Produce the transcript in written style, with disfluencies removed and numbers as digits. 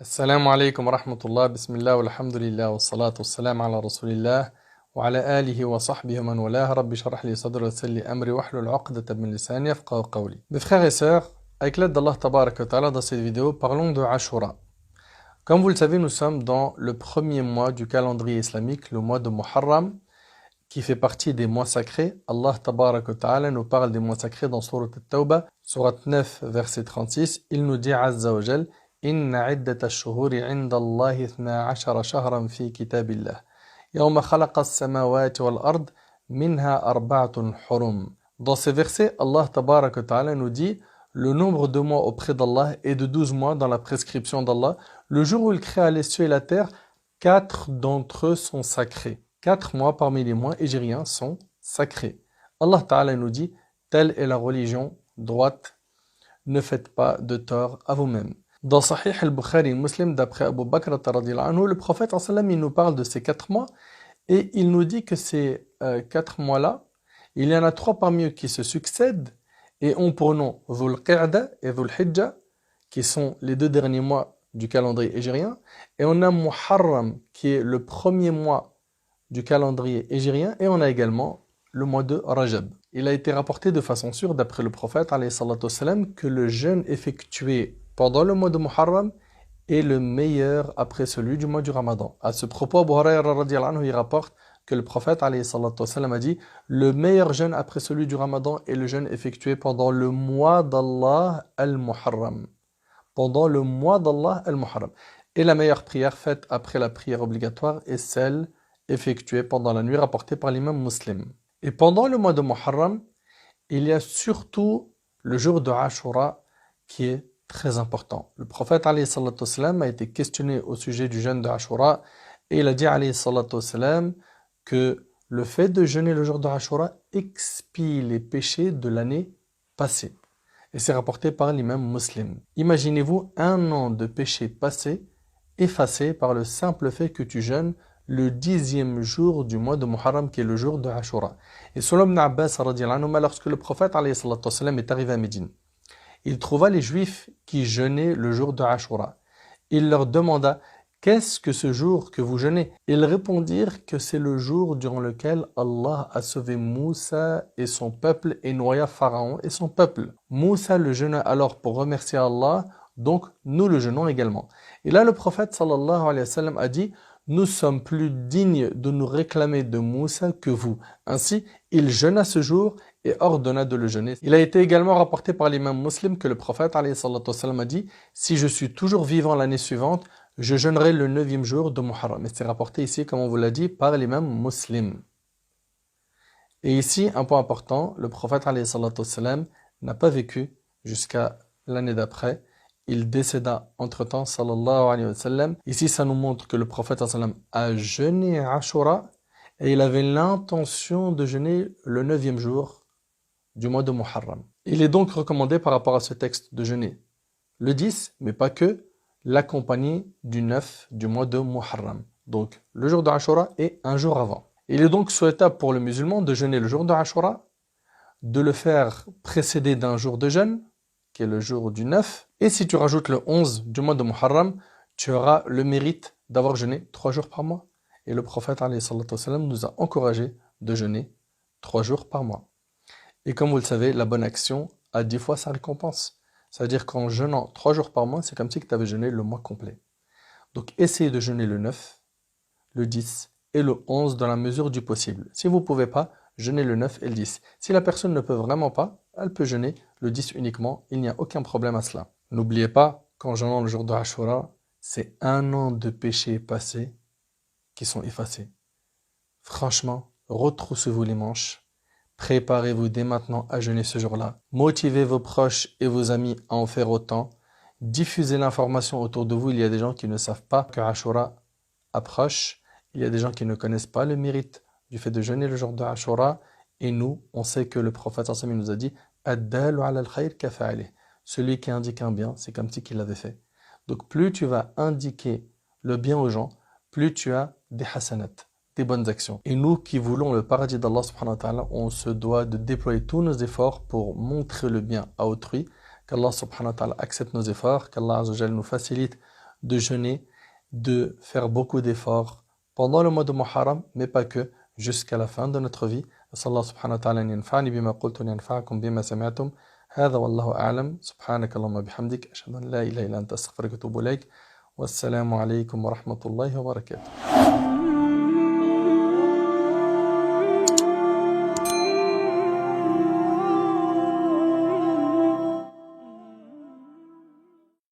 السلام عليكم ورحمة الله بسم الله والحمد لله والصلاة والسلام على رسول الله وعلى آله وصحبه ومن والاه ربي اشرح لي صدري ويسر لي أمري واحلل عقدة من لساني يفقهوا قولي. Mes frères et sœurs, avec l'aide d'Allah Tabarak wa Ta'ala dans cette vidéo, parlons de Ashura. Comme vous le savez, nous sommes dans le premier mois du calendrier islamique, le mois de Muharram, qui fait partie des mois sacrés. Allah Tabarak wa Ta'ala nous parle des mois sacrés dans Surat At-Tawbah, Surat 9, verset 36. Il nous dit Azza wa Jal إن عدة الشهور عند الله 12 شهرا في كتاب الله يوم خلق السماوات والأرض منها أربعة حرم. Dans ces versets, Allah Tabarak wa Ta'ala nous dit le nombre de mois auprès d'Allah est de 12 mois dans la prescription d'Allah. Le jour où il créa les cieux et la terre, 4 d'entre eux sont sacrés. 4 mois parmi les mois hégériens sont sacrés. Allah Ta'ala nous dit telle est la religion droite, ne faites pas de tort à vous-mêmes. Dans Sahih al-Bukhari Muslim, d'après Abu Bakr radhiyallahu anhu, le prophète il nous parle de ces 4 mois et il nous dit que ces 4 mois-là, il y en a 3 parmi eux qui se succèdent et ont pour nom Dhul Qa'da et Dhul Hijjah, qui sont les 2 derniers mois du calendrier hégérien, et on a Muharram qui est le premier mois du calendrier hégérien, et on a également le mois de Rajab. Il a été rapporté de façon sûre d'après le prophète alayhi salatu wassalam, que le jeûne effectué pendant le mois de Muharram est le meilleur après celui du mois du Ramadan. À ce propos, Abu Hurayra radhiyallahu anhu, il rapporte que le prophète alayhi salatu wassalam a dit le meilleur jeûne après celui du Ramadan est le jeûne effectué pendant le mois d'Allah al-Muharram. Pendant le mois d'Allah al-Muharram. Et la meilleure prière faite après la prière obligatoire est celle effectuée pendant la nuit, rapportée par l'imam Muslim. Et pendant le mois de Muharram, il y a surtout le jour de Ashura qui est très important. Le prophète alayhi salatu wassalam a été questionné au sujet du jeûne de Ashura et il a dit alayhi salatu wassalam que le fait de jeûner le jour de Ashura expie les péchés de l'année passée. Et c'est rapporté par l'imam Muslim. Imaginez-vous un an de péchés passés effacés par le simple fait que tu jeûnes le 10e jour du mois de Muharram qui est le jour de Ashura. Et selon Ibn Abbas radhiyallahu anhu, lorsque le prophète alayhi salatu wassalam est arrivé à Médine, il trouva les Juifs qui jeûnaient le jour de Ashura. Il leur demanda « Qu'est-ce que ce jour que vous jeûnez ?» Ils répondirent que c'est le jour durant lequel Allah a sauvé Moussa et son peuple et noya Pharaon et son peuple. Moussa le jeûna alors pour remercier Allah, donc nous le jeûnons également. Et là le prophète sallallahu alayhi wa sallam a dit « Nous sommes plus dignes de nous réclamer de Moussa que vous. » Ainsi, il jeûna ce jour et ordonna de le jeûner. Il a été également rapporté par l'imam Muslim que le prophète alayhi salatu wassalam a dit « Si je suis toujours vivant l'année suivante, je jeûnerai le 9e jour de Muharram. » Et c'est rapporté ici, comme on vous l'a dit, par l'imam Muslim. Et ici, un point important, le prophète alayhi salatu wassalam n'a pas vécu jusqu'à l'année d'après. Il décéda entre-temps, sallallahu alayhi wa sallam. Ici, ça nous montre que le prophète sallallahu alayhi wa sallam a jeûné Ashura et il avait l'intention de jeûner le 9e jour du mois de Muharram. Il est donc recommandé par rapport à ce texte de jeûner le 10, mais pas que, l'accompagner du 9 du mois de Muharram. Donc le jour de Ashura et un jour avant. Il est donc souhaitable pour le musulman de jeûner le jour de Ashura, de le faire précéder d'un jour de jeûne, qui est le jour du 9, et si tu rajoutes le 11 du mois de Muharram, tu auras le mérite d'avoir jeûné 3 jours par mois. Et le prophète alayhi salatu wassalam nous a encouragé de jeûner 3 jours par mois. Et comme vous le savez, la bonne action a 10 fois sa récompense. C'est-à-dire qu'en jeûnant 3 jours par mois, c'est comme si tu avais jeûné le mois complet. Donc essayez de jeûner le 9, le 10 et le 11 dans la mesure du possible. Si vous ne pouvez pas, jeûnez le 9 et le 10. Si la personne ne peut vraiment pas, elle peut jeûner le 10 uniquement. Il n'y a aucun problème à cela. N'oubliez pas qu'en jeûnant le jour de Ashura, c'est un an de péchés passés qui sont effacés. Franchement, retroussez-vous les manches. Préparez-vous dès maintenant à jeûner ce jour-là. Motivez vos proches et vos amis à en faire autant. Diffusez l'information autour de vous. Il y a des gens qui ne savent pas que Ashura approche. Il y a des gens qui ne connaissent pas le mérite du fait de jeûner le jour de Ashura. Et nous, on sait que le prophète sallallahu alayhi wa sallam nous a dit « Ad-dalu ala al-khayr kafa'alih » Celui qui indique un bien, c'est comme si qu'il l'avait fait. Donc plus tu vas indiquer le bien aux gens, plus tu as des hasanat, des bonnes actions. Et nous qui voulons le paradis d'Allah subhanahu wa ta'ala, on se doit de déployer tous nos efforts pour montrer le bien à autrui, qu'Allah subhanahu wa ta'ala accepte nos efforts, qu'Allah azza wa jalla nous facilite de jeûner, de faire beaucoup d'efforts pendant le mois de Muharram, mais pas que, jusqu'à la fin de notre vie. أسأل الله سبحانه وتعالى أن ينفعني بما قلت وأن ينفعكم بما سمعتم. هذا والله أعلم. سبحانك اللهم وبحمدك أشهد أن لا إله إلا أنت أستغفرك وأتوب إليك. والسلام عليكم ورحمة الله وبركاته.